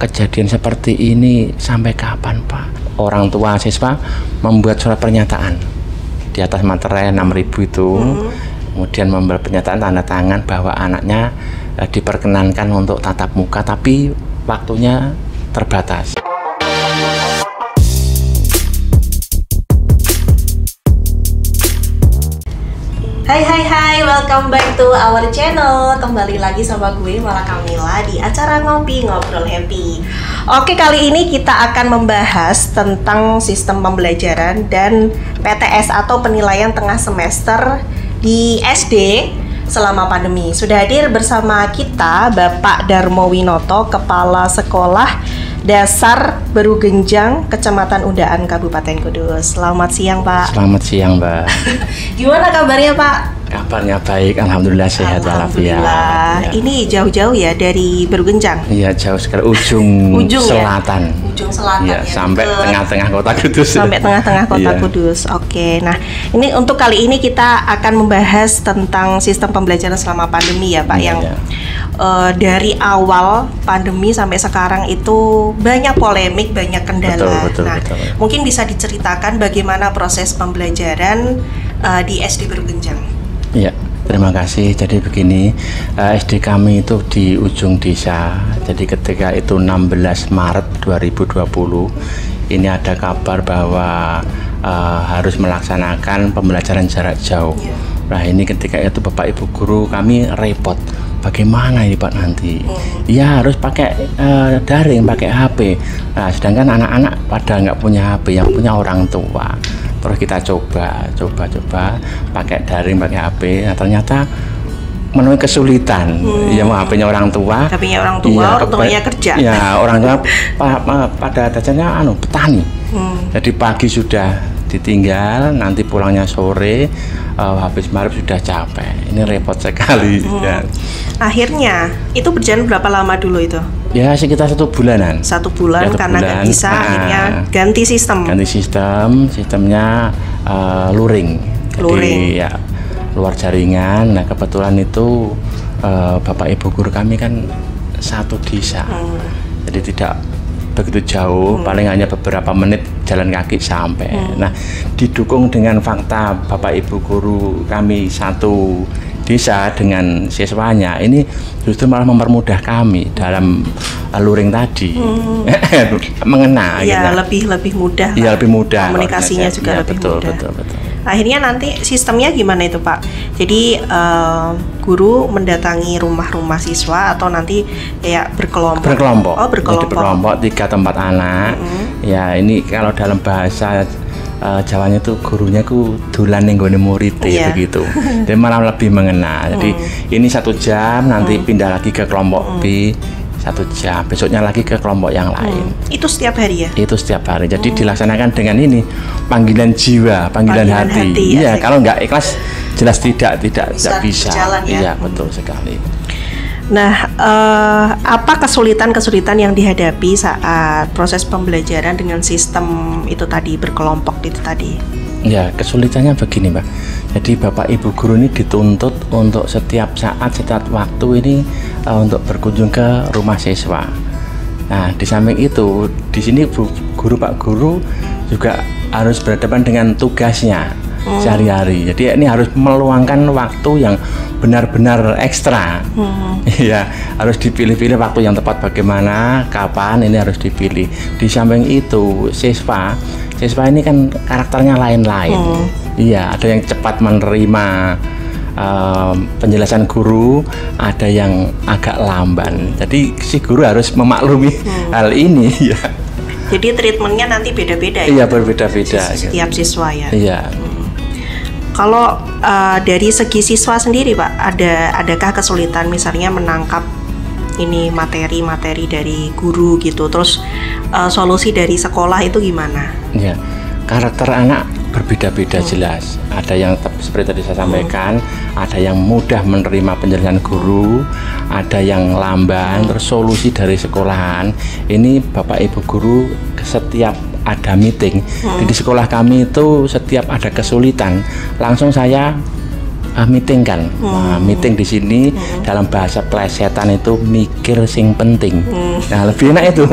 kejadian seperti ini sampai kapan Pak? Orang tua siswa membuat surat pernyataan di atas materai 6.000 itu, kemudian membuat pernyataan tanda tangan bahwa anaknya diperkenankan untuk tatap muka, tapi waktunya terbatas. Hai, welcome back to our channel. Kembali lagi sama gue Mala Kamila di acara Ngopi Ngobrol Happy. Oke, kali ini kita akan membahas tentang sistem pembelajaran dan PTS atau penilaian tengah semester di SD selama pandemi. Sudah hadir bersama kita Bapak Darmo Winoto, Kepala Sekolah Dasar Berugenjang, Kecamatan Undaan, Kabupaten Kudus. Selamat siang, Pak. Selamat siang, Mbak. Gimana kabarnya, Pak? Kabarnya baik, alhamdulillah sehat walafiat. Ya. Ini jauh-jauh ya dari Berugenjang? Iya, jauh sekali, ujung selatan. Ya? Ujung selatan ya, sampai tengah-tengah kota Kudus. Sampai tengah-tengah kota Kudus. Oke, nah ini untuk kali ini kita akan membahas tentang sistem pembelajaran selama pandemi ya, Pak. Dari awal pandemi sampai sekarang itu banyak polemik, banyak kendala. Betul. Mungkin bisa diceritakan bagaimana proses pembelajaran di SD Berugenjang. Iya, terima kasih. Jadi begini, SD kami itu di ujung desa. Jadi ketika itu 16 Maret 2020, ini ada kabar bahwa harus melaksanakan pembelajaran jarak jauh. Nah, ini ketika itu Bapak Ibu guru kami repot. Bagaimana ini Pak nanti? Ya harus pakai daring, pakai HP. Nah, sedangkan anak-anak pada nggak punya HP, yang punya orang tua. Terus kita coba pakai daring, pakai HP. Nah, ternyata menemui kesulitan. Ya mau HP-nya orang tua. HP-nya orang tua, orang tuanya kerja. Ya, orang tua pada dasarnya petani. Jadi pagi sudah ditinggal, nanti pulangnya sore, habis maghrib sudah capek. Ini repot sekali. Ya. Akhirnya itu berjalan berapa lama dulu itu? Ya sekitar 1 bulanan. 1 bulan karena nggak bisa, akhirnya ganti sistem. Sistemnya luring. Jadi ya luar jaringan. Nah kebetulan itu Bapak Ibu guru kami kan satu desa, jadi tidak begitu jauh, paling hanya beberapa menit jalan kaki sampai. Nah, didukung dengan fakta Bapak Ibu guru kami satu desa dengan siswanya, ini justru malah mempermudah kami dalam luring tadi. Mengena. Iya, lebih mudah. Iya, lebih mudah. Komunikasinya juga lebih mudah. Betul. Akhirnya nanti sistemnya gimana itu Pak? Jadi guru mendatangi rumah-rumah siswa atau nanti kayak berkelompok? Berkelompok. Oh, berkelompok. Jadi berkelompok 3 tempat anak. Ya ini kalau dalam bahasa Jawanya itu gurunya ku dolan ning gone murid begitu. Dia malah lebih mengena. Jadi ini 1 jam, nanti pindah lagi ke kelompok B. 1 jam, besoknya lagi ke kelompok yang lain. Itu setiap hari ya? Itu setiap hari. Jadi dilaksanakan dengan ini panggilan jiwa, panggilan hati. Iya, kalau nggak ikhlas jelas tidak bisa. Iya, betul sekali. Nah, apa kesulitan yang dihadapi saat proses pembelajaran dengan sistem itu tadi, berkelompok itu tadi? Ya, kesulitannya begini, Mbak. Jadi Bapak Ibu guru ini dituntut untuk setiap saat, setiap waktu ini untuk berkunjung ke rumah siswa. Nah, di samping itu, di sini Pak Guru juga harus berhadapan dengan tugasnya sehari-hari. Jadi ini harus meluangkan waktu yang benar-benar ekstra. Ya, harus dipilih-pilih waktu yang tepat bagaimana, kapan ini harus dipilih. Di samping itu, siswa ini kan karakternya lain-lain. Iya, ada yang cepat menerima penjelasan guru, ada yang agak lamban. Jadi si guru harus memaklumi hal ini ya. Jadi treatmentnya nanti beda-beda ya? Iya, berbeda-beda. Setiap siswa ya? Iya. Kalau dari segi siswa sendiri Pak, adakah kesulitan misalnya menangkap ini materi dari guru gitu, terus solusi dari sekolah itu gimana? Ya, karakter anak berbeda-beda jelas. Ada yang seperti tadi saya sampaikan, ada yang mudah menerima penjelasan guru, ada yang lamban. Terus solusi dari sekolahan ini Bapak Ibu guru setiap ada meeting di sekolah kami itu, setiap ada kesulitan langsung saya meeting kan. Meeting di sini dalam bahasa plesetan itu mikir sing penting. Nah, lebih enak itu.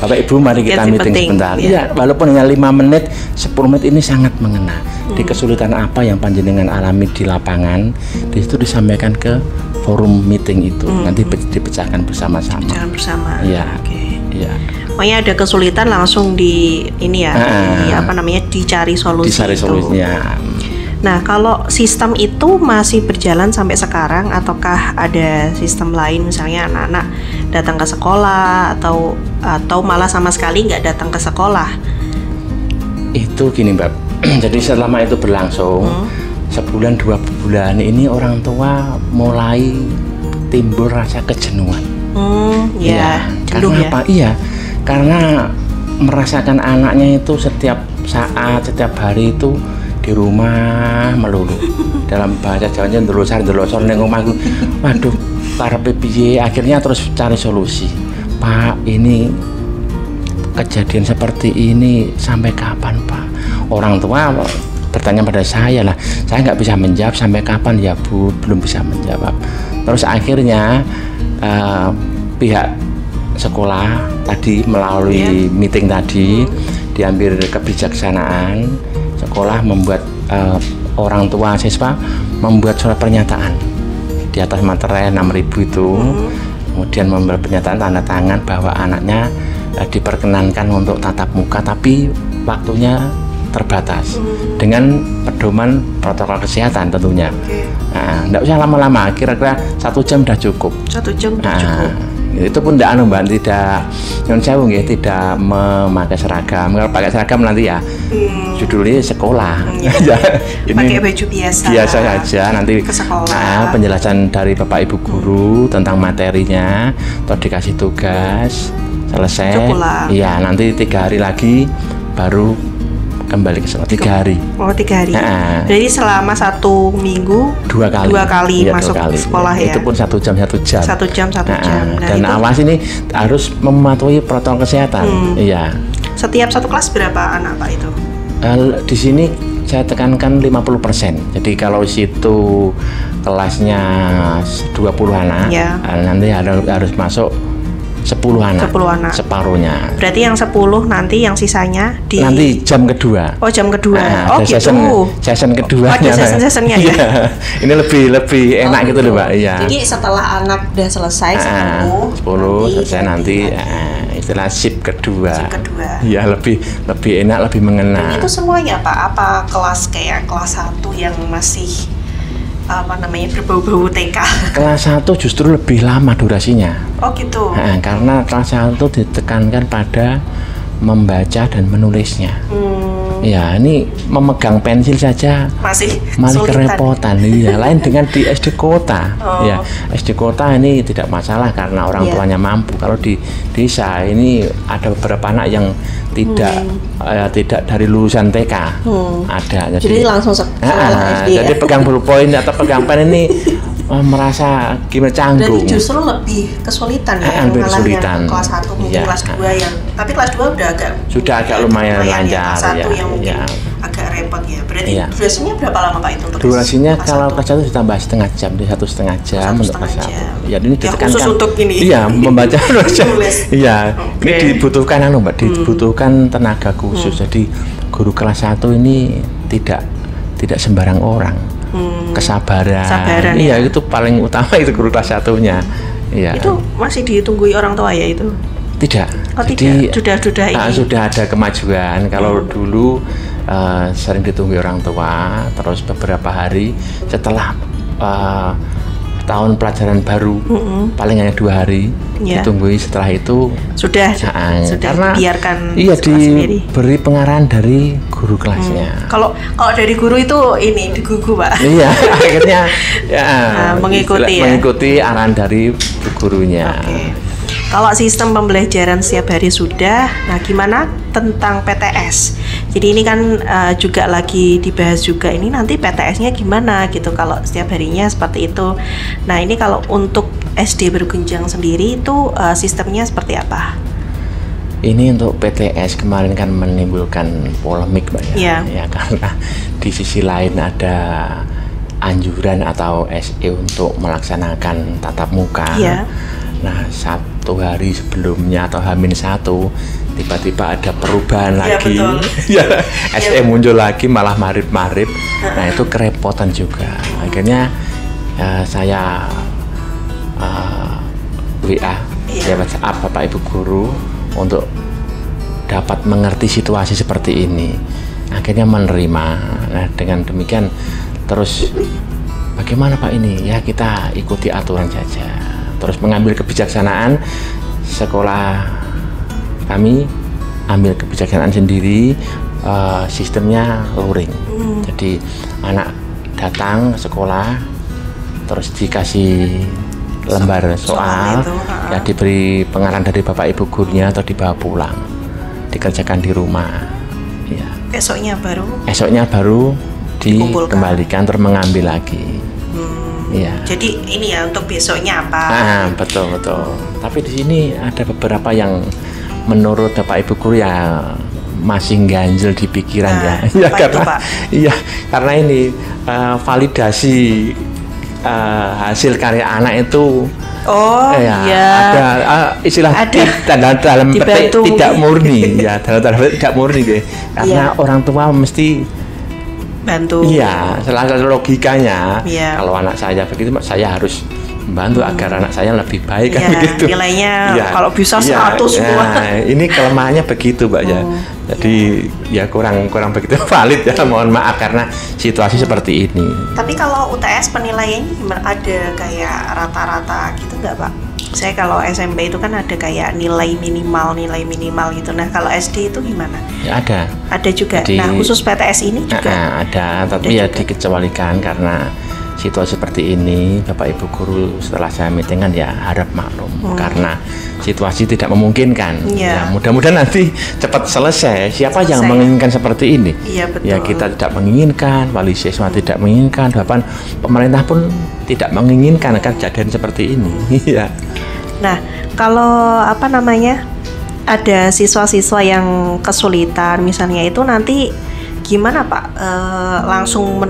Bapak Ibu, mari kita meeting sebentar. Iya, walaupun hanya 5 menit, 10 menit ini sangat mengena. Di kesulitan apa yang panjenengan alami di lapangan, di situ disampaikan ke forum meeting itu. Nanti dipecahkan bersama-sama. Jangan bersama. Iya. Oke. Iya. Pokoknya ada kesulitan langsung di ini ya, dicari solusi. Dicari solusinya. Nah, kalau sistem itu masih berjalan sampai sekarang ataukah ada sistem lain, misalnya anak-anak datang ke sekolah atau malah sama sekali nggak datang ke sekolah? Itu gini Mbak, jadi selama itu berlangsung sebulan 2 bulan ini orang tua mulai timbul rasa kejenuhan. Karena apa? Iya, karena merasakan anaknya itu setiap saat, setiap hari itu di rumah melulu. Dalam bahasa Jawanya ndelosor ning omahku. Waduh, karepe piye? Akhirnya terus cari solusi. Pak, ini kejadian seperti ini sampai kapan, Pak? Orang tua bertanya pada saya lah. Saya nggak bisa menjawab sampai kapan ya, Bu, belum bisa menjawab. Terus akhirnya pihak sekolah tadi melalui meeting tadi diambil kebijaksanaan. Sekolah membuat orang tua siswa membuat surat pernyataan di atas materai 6.000 itu, kemudian membuat pernyataan tanda tangan bahwa anaknya diperkenankan untuk tatap muka tapi waktunya terbatas dengan pedoman protokol kesehatan tentunya. Nggak usah lama-lama, kira-kira 1 jam udah cukup. 1 jam udah cukup. Itu pun tidak Mbak, tidak memakai seragam. Kalau pakai seragam nanti ya judulnya sekolah. Ini pakai baju biasa saja, nanti ke sekolah. Penjelasan dari Bapak Ibu guru tentang materinya atau dikasih tugas selesai. Iya, nanti 3 hari lagi baru kembali ke sekolah. 3 hari. Oh, 3 hari. Jadi selama 1 minggu 2 kali masuk sekolah ya. Itu pun 1 jam. 1 jam. Nah, dan awas ini harus mematuhi protokol kesehatan. Iya. Setiap satu kelas berapa anak Pak itu? Di sini saya tekankan 50%. Jadi kalau situ kelasnya 20 anak, nanti harus masuk 10 anak. Separuhnya. Berarti yang 10 nanti yang sisanya nanti jam kedua. Oh, jam kedua. Gitu. Session kedua. Ada session-sessionnya ya. Ini lebih enak gitu loh, Mbak. Iya. Jadi setelah anak udah selesai 10 selesai nanti istilah shift kedua. Iya, lebih enak, lebih mengena. Dan itu semuanya Pak, apa kelas kayak kelas 1 yang masih berbau-bau TK? Kelas 1 justru lebih lama durasinya. Oh gitu. Karena kelas 1 ditekankan pada membaca dan menulisnya. Ya, ini memegang pensil saja masih kerepotan. Iya, lain dengan di SD kota. Ya, SD kota ini tidak masalah karena orang tuanya mampu. Kalau di desa ini ada beberapa anak yang tidak dari lulusan TK. Ada. Jadi langsung sekolah SD. Jadi pegang ballpoint atau pegang pen ini merasa gimana, canggung. Jadi justru lebih kesulitan ya mengalami kelas 1 mungkin kelas 2 yang tapi kelas 2 sudah agak lumayan lancar ya. Kelas 1 yang mungkin agak repot ya. Berarti durasinya berapa lama Pak itu untuk durasinya kalau kelas 1 ditambah setengah jam, di 1,5 jam untuk kelas 1. Ya, ini ditekankan khusus untuk ini. Iya, membaca iya. Ini dibutuhkan Mbak, dibutuhkan tenaga khusus. Jadi guru kelas 1 ini tidak sembarang orang. Kesabaran. Iya, itu paling utama itu guru kelas 1-nya. Iya. Itu masih ditunggui orang tua ya itu? Tidak. Jadi sudah ada kemajuan. Kalau dulu sering ditunggui orang tua, terus beberapa hari setelah tahun pelajaran baru paling hanya 2 hari ditunggui. Setelah itu sudah karena biarkan diberi pengarahan dari guru kelasnya. Kalau dari guru itu ini digugu Pak. Iya, akhirnya mengikuti arahan dari gurunya. Kalau sistem pembelajaran setiap hari sudah, nah gimana tentang PTS? Jadi ini kan juga lagi dibahas juga, ini nanti PTS-nya gimana gitu kalau setiap harinya seperti itu. Nah ini kalau untuk SD berjenjang sendiri itu sistemnya seperti apa? Ini untuk PTS kemarin kan menimbulkan polemik Mbak ya. Ya, karena di sisi lain ada anjuran atau SE untuk melaksanakan tatap muka. Iya. Nah, 1 hari sebelumnya atau H-1 tiba-tiba ada perubahan Iya, lagi. betul. Ya, SE muncul lagi malah marip-marip. Nah, itu kerepotan juga. Akhirnya saya WA, ya WhatsApp Bapak Ibu guru untuk dapat mengerti situasi seperti ini. Akhirnya menerima. Nah, dengan demikian terus bagaimana Pak ini? Ya, kita ikuti aturan saja. Terus mengambil kebijaksanaan, sekolah kami ambil kebijaksanaan sendiri, sistemnya luring. Jadi anak datang ke sekolah terus dikasih lembar soal ya, diberi pengarahan dari Bapak Ibu gurunya atau dibawa pulang, dikerjakan di rumah ya. Esoknya baru dikembalikan terus mengambil lagi. Ya. Jadi ini ya untuk besoknya apa? Betul. Tapi di sini ada beberapa yang menurut Bapak Ibu guru ya masih ganjel di pikiran ya. Karena ini validasi hasil karya anak itu ada istilah dalam petik tidak murni ya, dalam petik tidak murni deh. Karena orang tua mesti bantu. Iya, selalu logikanya. Kalau anak saya begitu, saya harus membantu agar anak saya lebih baik kan begitu. Nilainya kalau bisa 100 ini kelemahannya begitu, Mbak ya. Jadi ya kurang begitu valid ya. Mohon maaf karena situasi seperti ini. Tapi kalau UTS penilaiannya gimana? Ada kayak rata-rata gitu nggak, Pak? Saya kalau SMP itu kan ada kayak nilai minimal gitu. Nah, kalau SD itu gimana? Ya ada. Ada juga. Nah, khusus PTS ini juga ada, tapi ya dikecualikan karena situasi seperti ini. Bapak Ibu guru setelah saya meeting kan ya harap maklum karena situasi tidak memungkinkan. Ya, mudah-mudahan nanti cepat selesai. Siapa yang menginginkan seperti ini? Iya, betul. Ya, kita tidak menginginkan, wali siswa tidak menginginkan, bahkan pemerintah pun tidak menginginkan akan kejadian seperti ini. Iya. Nah, kalau ada siswa-siswa yang kesulitan misalnya, itu nanti gimana Pak? Langsung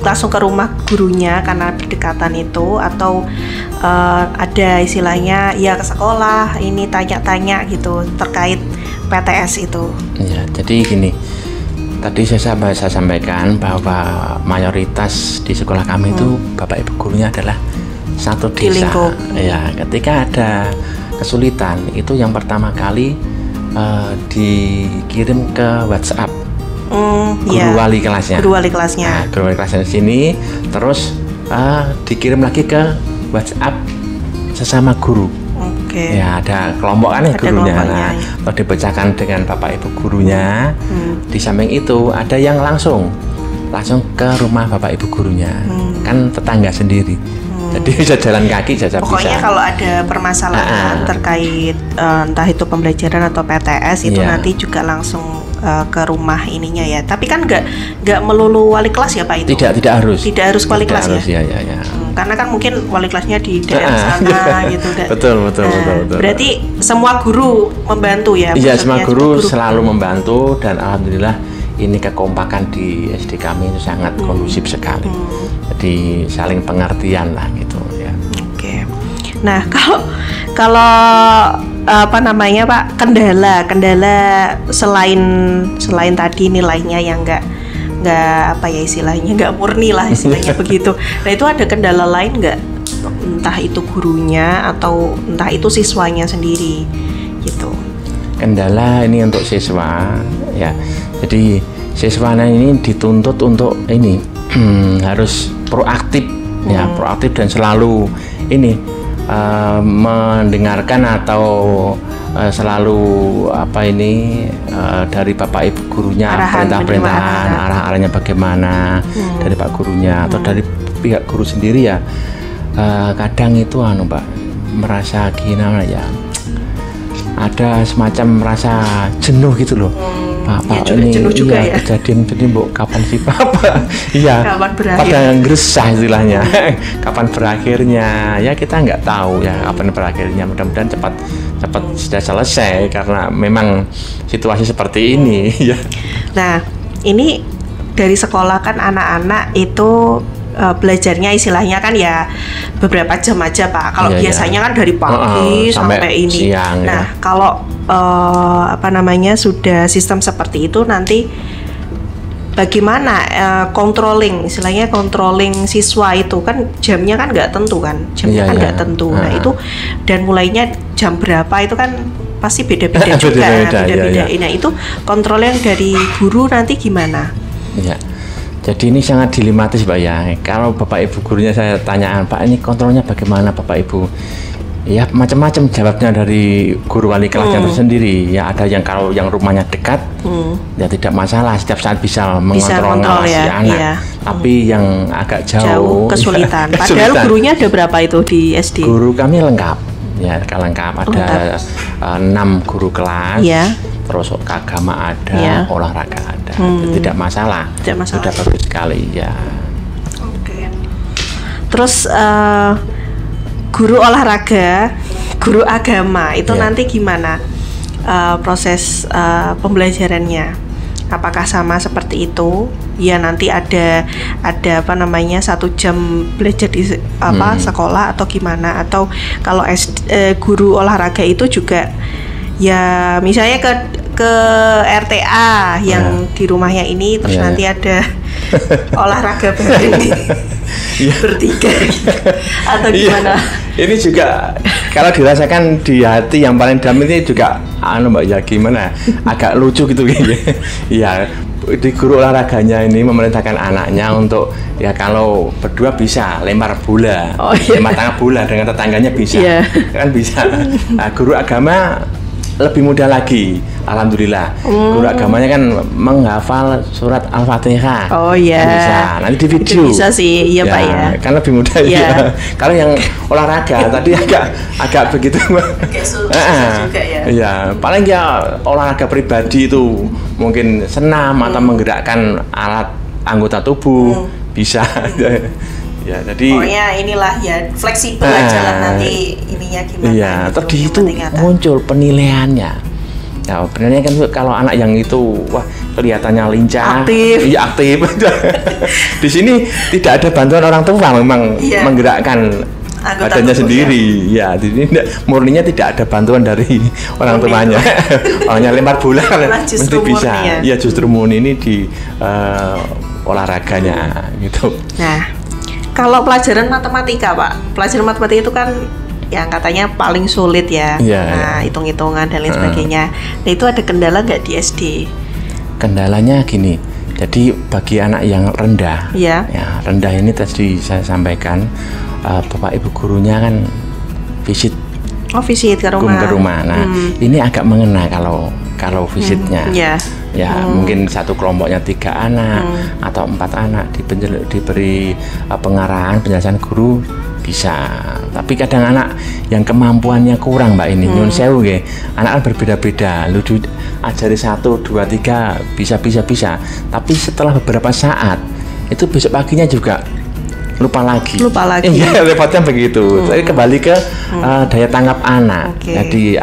ke rumah gurunya karena berdekatan itu, atau ada istilahnya ya ke sekolah ini tanya-tanya gitu terkait PTS itu? Ya, jadi gini, tadi saya sampaikan bahwa mayoritas di sekolah kami itu Bapak Ibu gurunya adalah satu desa. Ya, ketika ada kesulitan itu yang pertama kali dikirim ke WhatsApp guru wali kelasnya. Nah, guru wali kelasnya di sini, terus dikirim lagi ke WhatsApp sesama guru. Ya, ada kelompok gurunya. Nah, atau dibacakan dengan Bapak Ibu gurunya. Di samping itu ada yang langsung ke rumah Bapak Ibu gurunya. Kan tetangga sendiri. Jadi bisa jalan kaki saja. Pokoknya kalau ada permasalahan terkait entah itu pembelajaran atau PTS itu nanti juga langsung ke rumah ininya ya. Tapi kan nggak melulu wali kelas ya Pak itu? Tidak harus. Tidak harus wali kelas ya? Ya. Karena kan mungkin wali kelasnya di daerah sana gitu. Betul. Berarti semua guru membantu ya? Iya, semua guru selalu membantu dan alhamdulillah ini kekompakan di SD kami itu sangat kondusif sekali. Jadi saling pengertian lah gitu ya. Oke. Nah, kalau Pak, kendala selain tadi nilainya yang nggak nggak murni lah istilahnya begitu. Nah, itu ada kendala lain nggak? Entah itu gurunya atau entah itu siswanya sendiri gitu. Kendala ini untuk siswa ya. Jadi siswanya ini dituntut untuk ini harus proaktif ya, proaktif dan selalu ini mendengarkan atau selalu dari Bapak Ibu gurunya, perintah-perintahan, arah-arahnya bagaimana dari Pak gurunya atau dari pihak guru sendiri ya. Kadang itu Mbak merasa gimana ya, ada semacam merasa jenuh gitu loh. Pak ini juga ya. Kejadian jadi kapan sih Papa? Iya. Pada geresah istilahnya. Kapan berakhirnya? Ya kita nggak tahu ya kapan berakhirnya. Mudah-mudahan cepat sudah selesai karena memang situasi seperti ini. Ya. Nah, ini dari sekolah kan anak-anak itu belajarnya istilahnya kan ya beberapa jam aja Pak. Kalau biasanya kan dari pagi sampai ini. Siang, nah, kalau sudah sistem seperti itu nanti bagaimana controlling siswa itu kan jamnya kan nggak tentu kan, nggak tentu. Nah itu dan mulainya jam berapa itu kan pasti beda-beda juga, beda-beda. Nah itu controlling dari guru nanti gimana? Iya. Jadi ini sangat dilematis Pak ya. Kalau Bapak Ibu gurunya saya tanyaan, Pak ini kontrolnya bagaimana Bapak Ibu? Ya macam-macam jawabnya dari guru wali kelasnya tersendiri. Ya ada yang kalau yang rumahnya dekat, ya tidak masalah, setiap saat bisa mengontrol anak. Iya. Tapi yang agak jauh kesulitan. Padahal gurunya ada berapa itu di SD? Guru kami lengkap. Ya, lengkap ada 6 guru kelas. Terus agama ada, olahraga ada. Tidak masalah. Sudah bagus sekali ya. Oke. Terus guru olahraga, guru agama itu nanti gimana proses pembelajarannya? Apakah sama seperti itu? Ya nanti ada 1 jam belajar di sekolah atau gimana? Atau kalau guru olahraga itu juga ya misalnya ke RTA yang di rumahnya ini terus nanti ada olahraga bareng bertiga atau gimana? Ini juga kalau dirasakan di hati yang paling dalam ini juga Mbak ya gimana? Agak lucu gitu ya. Di guru olahraganya ini memerintahkan anaknya untuk ya kalau berdua bisa lempar bola, lempar tangga bola dengan tetangganya bisa, kan bisa. Nah, guru agama lebih mudah lagi, alhamdulillah. Guru agamanya kan menghafal surat Al-Fatihah. Bisa. Nanti di video. Bisa sih, iya Pak ya. Kan lebih mudah ya. Kalau yang olahraga tadi agak begitu. Susah juga ya. Iya, paling ya olahraga pribadi itu mungkin senam atau menggerakkan alat anggota tubuh bisa. Ya, jadi pokoknya inilah ya fleksibel aja lah nanti ininya gimana. Iya, tadi itu muncul penilaiannya. Ya, penilaiannya kan kalau anak yang itu wah kelihatannya lincah, aktif. Di sini tidak ada bantuan orang tua memang menggerakkan badannya sendiri. Ya, di sini murninya tidak ada bantuan dari orang tuanya. Orangnya lempar bola mesti bisa. Iya, justru murni ini di olahraganya gitu. Nah, kalau pelajaran matematika Pak, pelajaran matematika itu kan yang katanya paling sulit ya. Nah, hitung-hitungan dan lain sebagainya. Nah, itu ada kendala nggak di SD? Kendalanya gini, jadi bagi anak yang rendah, ya rendah ini tadi saya sampaikan, Bapak Ibu gurunya kan visit ke rumah. Nah, ini agak mengena kalau visitnya. Mungkin satu kelompoknya 3 anak atau 4 anak diberi pengarahan penjelasan guru bisa. Tapi kadang anak yang kemampuannya kurang Mbak ini nyun sewu nggih. Anak kan berbeda-beda. Lu ajari 1, 2, 3 bisa. Tapi setelah beberapa saat itu besok paginya juga lupa lagi. Iya, repotnya begitu. Jadi kembali ke daya tanggap anak. Jadi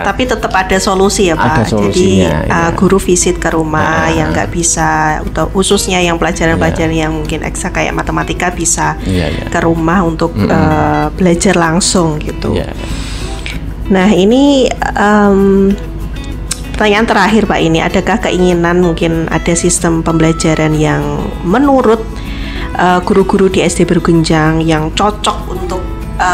tapi tetap ada solusi ya Pak. Ada solusinya. Jadi guru visit ke rumah yang nggak bisa, atau khususnya yang pelajaran-pelajaran yang mungkin ekstra kayak matematika bisa ke rumah untuk belajar langsung gitu. Nah ini pertanyaan terakhir Pak, ini adakah keinginan mungkin ada sistem pembelajaran yang menurut guru-guru di SD berjenjang yang cocok untuk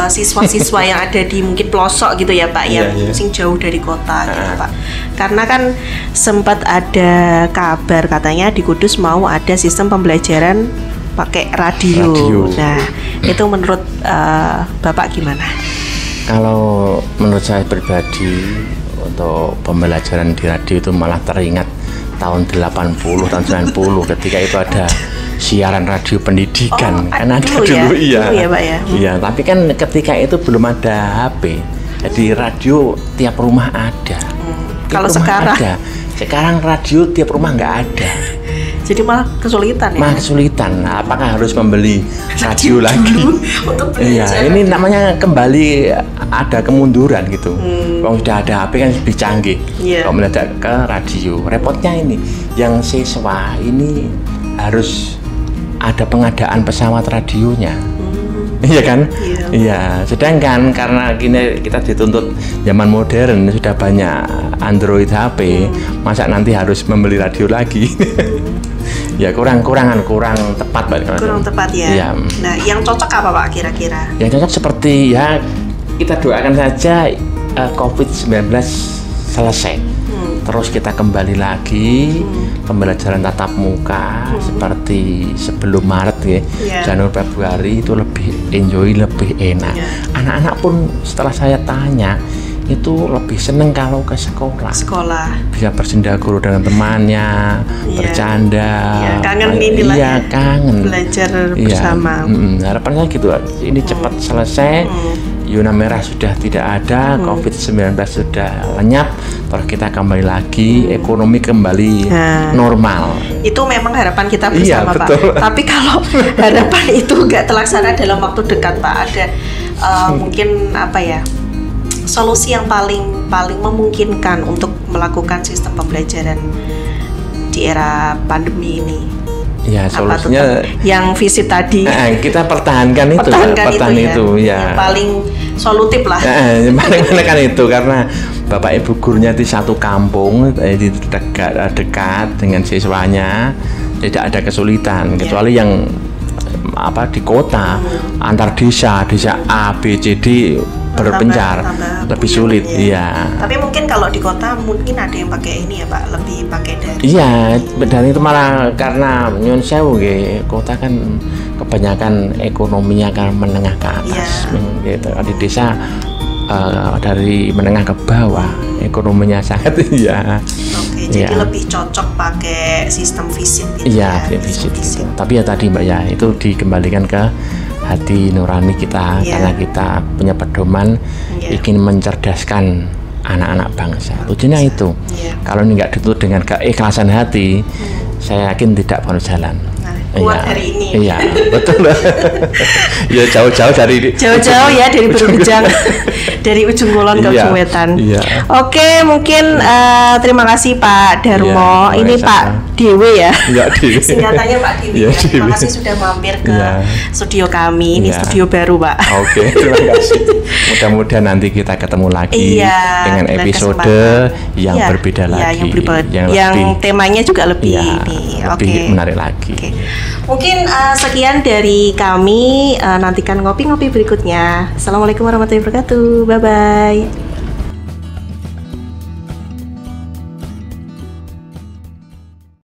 siswa-siswa yang ada di mungkin pelosok gitu ya Pak, yang mungkin jauh dari kota gitu Pak. Karena kan sempat ada kabar katanya di Kudus mau ada sistem pembelajaran pakai radio. Nah, itu menurut Bapak gimana? Kalau menurut saya pribadi untuk pembelajaran di radio itu malah teringat tahun 80, tahun 90 ketika itu ada siaran radio pendidikan kan ada dulu ya Pak ya. Iya, tapi kan ketika itu belum ada HP. Jadi radio tiap rumah ada. Kalau sekarang radio tiap rumah nggak ada. Jadi malah kesulitan ya. Kesulitan. Apakah harus membeli radio lagi? Iya, ini namanya kembali ada kemunduran gitu. Kalau sudah ada HP kan lebih canggih. Kalau mendadak ke radio, repotnya ini yang siswa ini harus ada pengadaan pesawat radionya. Iya kan? Iya. Sedangkan karena gini kita dituntut zaman modern, sudah banyak Android HP, masa nanti harus membeli radio lagi? Ya kurang tepat Pak. Kurang tepat ya. Iya. Nah, yang cocok apa Pak kira-kira? Yang cocok seperti ya kita doakan saja COVID-19 selesai. Terus kita kembali lagi pembelajaran tatap muka seperti sebelum Maret ya. Januari Februari itu lebih enjoy, lebih enak. Anak-anak pun setelah saya tanya itu lebih seneng kalau ke sekolah. Bisa bersendah guru dengan temannya, bercanda. Kangen inilah ya, kangen belajar bersama. Harapannya gitu. Ini cepat selesai. Zona merah sudah tidak ada, COVID-19 sudah lenyap, terus kita kembali lagi, ekonomi kembali normal. Itu memang harapan kita bersama, Pak. Betul. Tapi kalau harapan itu nggak terlaksana dalam waktu dekat, Pak, ada mungkin apa ya, solusi yang paling memungkinkan untuk melakukan sistem pembelajaran di era pandemi ini? Ya, solusinya yang visit tadi. Kita pertahankan itu ya. Yang paling solutif lah. Yang paling kan itu karena Bapak Ibu gurunya di satu kampung, di dekat dengan siswanya, tidak ada kesulitan kecuali yang di kota antar desa A, B, C, D berpencar lebih sulit. Iya. Tapi mungkin kalau di kota mungkin ada yang pakai ini ya Pak, lebih pakai dari. Iya, dan itu malah karena nyun sewu kota kan kebanyakan ekonominya kan menengah ke atas. Gitu. Di desa dari menengah ke bawah ekonominya sangat Jadi lebih cocok pakai sistem visit gitu. Iya, visit. Tapi ya tadi Mbak ya, itu dikembalikan ke hati nurani kita karena kita punya pedoman ingin mencerdaskan anak-anak bangsa. Tujuannya itu. Kalau ini nggak ditutup dengan keikhlasan hati, saya yakin tidak mau jalan. Kuat hari ini. Iya, betul. Ya jauh-jauh dari Berujang dari ujung kulon ke ujung wetan. Oke, mungkin terima kasih Pak Darmo. Ini Pak Dewi ya. Dewi. Singkatannya Pak Dewi. Terima kasih sudah mampir ke studio kami. Ini studio baru, Pak. Oke, terima kasih. Mudah-mudahan nanti kita ketemu lagi dengan episode yang berbeda lagi. Yang temanya juga lebih menarik lagi. Mungkin sekian dari kami, nantikan ngopi-ngopi berikutnya. Assalamualaikum warahmatullahi wabarakatuh. Bye-bye.